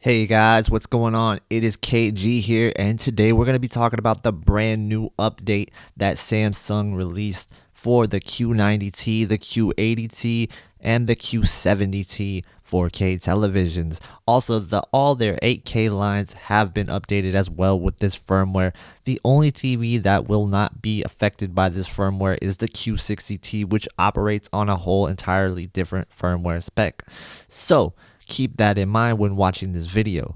Hey guys, what's going on? It is KG here, and today we're going to be talking about the brand new update that Samsung released for the Q90T, the Q80T, and the Q70T 4K televisions. Also, all their 8K lines have been updated as well with this firmware. The only TV that will not be affected by this firmware is the Q60T, which operates on a whole entirely different firmware spec. So, keep that in mind when watching this video.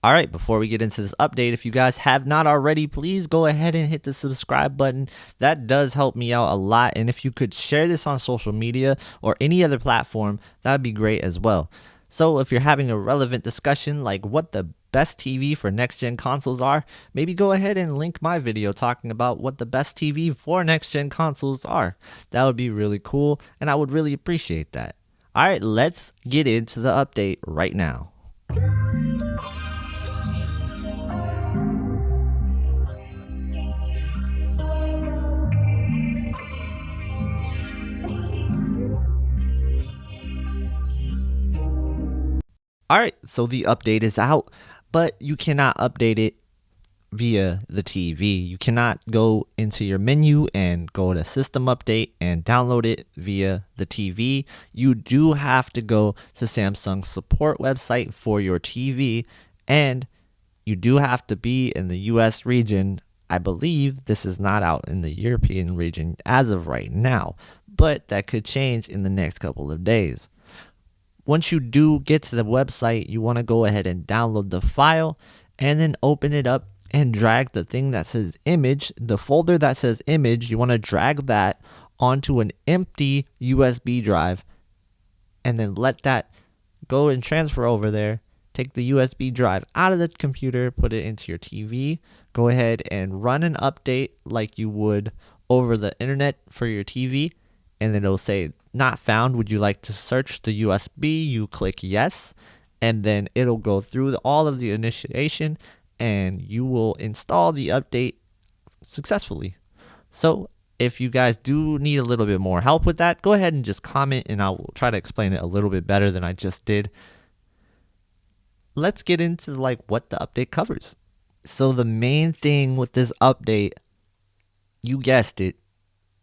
Alright, before we get into this update, if you guys have not already, please go ahead and hit the subscribe button. That does help me out a lot, and if you could share this on social media or any other platform, that would be great as well. So if you're having a relevant discussion like what the best TV for next-gen consoles are, maybe go ahead and link my video talking about what the best TV for next-gen consoles are. That would be really cool, and I would really appreciate that. Alright, let's get into the update right now. Alright, so the update is out, but you cannot update it via the TV. You cannot go into your menu and go to System Update and download it via the TV. You do have to go to Samsung's support website for your TV, and you do have to be in the US region. I believe this is not out in the European region as of right now, but that could change in the next couple of days. Once you do get to the website, you want to go ahead and download the file and then open it up and drag the thing that says image, the folder that says image. You want to drag that onto an empty USB drive and then let that go and transfer over there. Take the USB drive out of the computer, put it into your TV, go ahead and run an update like you would over the internet for your TV, and then it'll say not found. Would you like to search the USB? You click yes, and then it'll go through all of the initiation and you will install the update successfully. So if you guys do need a little bit more help with that, go ahead and just comment and I'll try to explain it a little bit better than I just did. Let's get into what the update covers. So the main thing with this update, you guessed it,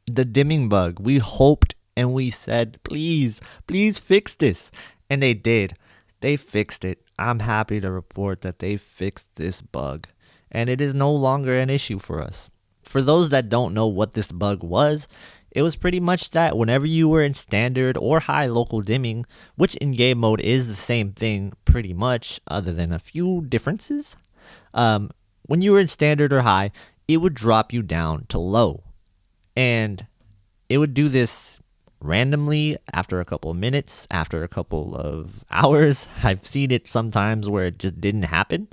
the dimming bug. We hoped and we said, please fix this. And they did. They fixed it. I'm happy to report that they fixed this bug, and it is no longer an issue for us. For those that don't know what this bug was, it was pretty much that whenever you were in standard or high local dimming, which in game mode is the same thing pretty much, other than a few differences, when you were in standard or high, it would drop you down to low. And it would do this randomly after a couple of minutes, after a couple of hours. I've seen it sometimes where it just didn't happen,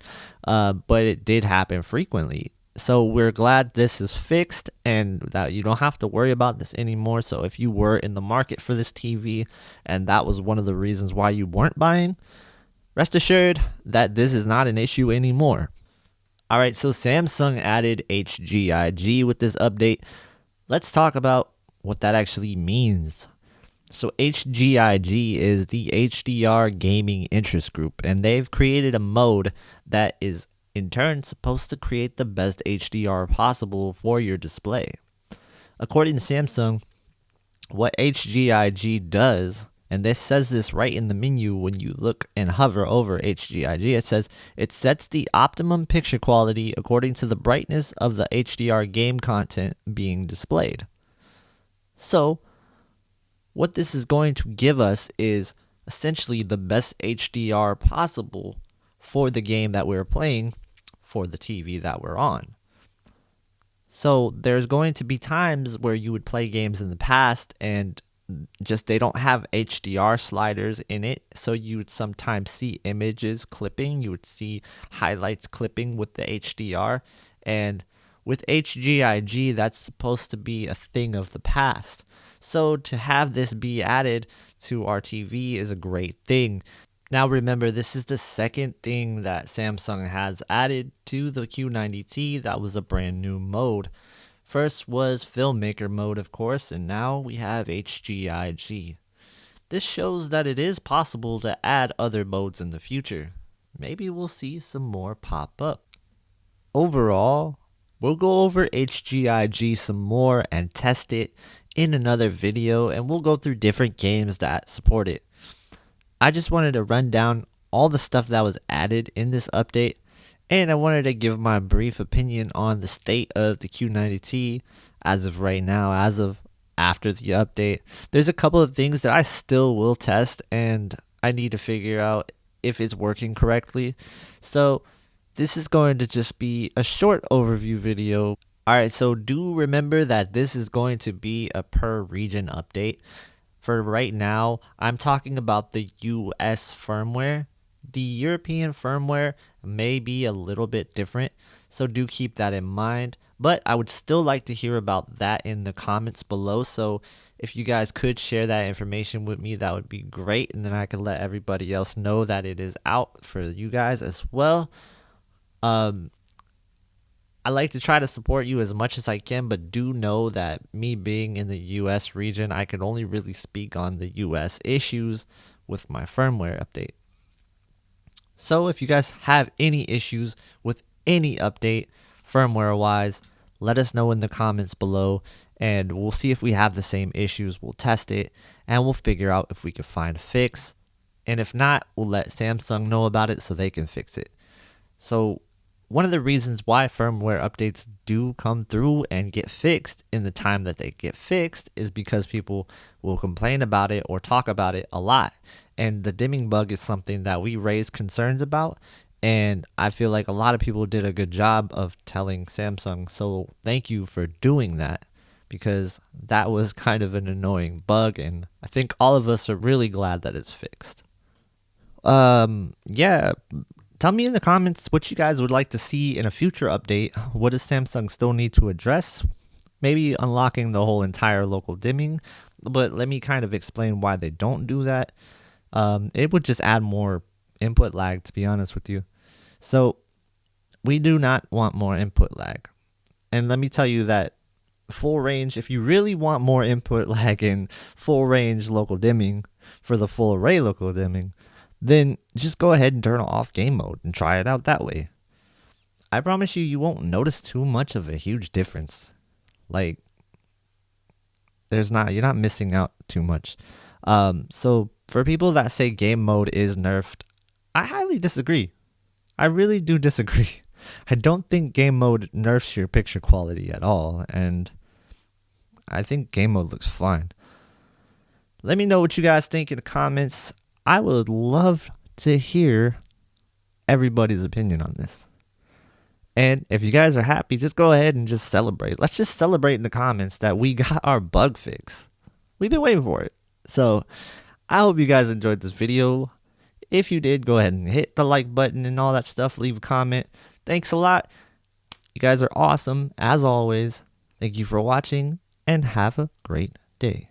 but it did happen frequently. So we're glad this is fixed and that you don't have to worry about this anymore. So if you were in the market for this TV and that was one of the reasons why you weren't buying, rest assured that this is not an issue anymore. Alright, so Samsung added HGiG with this update. Let's talk about what that actually means. So HGiG is the HDR Gaming interest group, and they've created a mode that is in turn supposed to create the best HDR possible for your display. According to Samsung, what HGiG does, and this says this right in the menu when you look and hover over HGiG, it says it sets the optimum picture quality according to the brightness of the HDR game content being displayed. So what this is going to give us is essentially the best HDR possible for the game that we're playing for the TV that we're on. So there's going to be times where you would play games in the past and just they don't have HDR sliders in it, so you would sometimes see images clipping, you would see highlights clipping with the HDR, and with HGiG that's supposed to be a thing of the past. So to have this be added to our TV is a great thing. Now remember, this is the second thing that Samsung has added to the Q90T that was a brand new mode. First was Filmmaker mode, of course, and now we have HGiG. This shows that it is possible to add other modes in the future. maybe we'll see some more pop up. Overall, we'll go over HGiG some more and test it in another video, and we'll go through different games that support it. I just wanted to run down all the stuff that was added in this update, and I wanted to give my brief opinion on the state of the Q90T as of right now, as of after the update. There's a couple of things that I still will test, and I need to figure out if it's working correctly. So this is going to just be a short overview video. Alright, so do remember that this is going to be a per region update. For right now, I'm talking about the US firmware. The European firmware may be a little bit different, so do keep that in mind. But I would still like to hear about that in the comments below, so if you guys could share that information with me, that would be great, and then I can let everybody else know that it is out for you guys as well. I like to try to support you as much as I can, but do know that me being in the US region, I can only really speak on the US issues with my firmware update. So if you guys have any issues with any update firmware wise, let us know in the comments below, and we'll see if we have the same issues. We'll test it and we'll figure out if we can find a fix. And if not, we'll let Samsung know about it so they can fix it. So one of the reasons why firmware updates do come through and get fixed in the time that they get fixed is because people will complain about it or talk about it a lot. And the dimming bug is something that we raise concerns about. And I feel like a lot of people did a good job of telling Samsung. So thank you for doing that, because that was kind of an annoying bug. And I think all of us are really glad that it's fixed. Yeah. Tell me in the comments what you guys would like to see in a future update. What does Samsung still need to address? Maybe unlocking the whole entire local dimming, but let me kind of explain why they don't do that. It would just add more input lag, to be honest with you. So we do not want more input lag. And let me tell you that full range, if you really want more input lag in full range local dimming for the full array local dimming, then just go ahead and turn off game mode and try it out that way. I promise you won't notice too much of a huge difference. Like, you're not missing out too much. So for people that say game mode is nerfed, I highly disagree. I really do disagree. I don't think game mode nerfs your picture quality at all, and I think game mode looks fine. Let me know what you guys think in the comments. I would love to hear everybody's opinion on this. And if you guys are happy, just go ahead and just celebrate. Let's just celebrate in the comments that we got our bug fix. We've been waiting for it. So I hope you guys enjoyed this video. If you did, go ahead and hit the like button and all that stuff. Leave a comment. Thanks a lot. You guys are awesome, as always. Thank you for watching, and have a great day.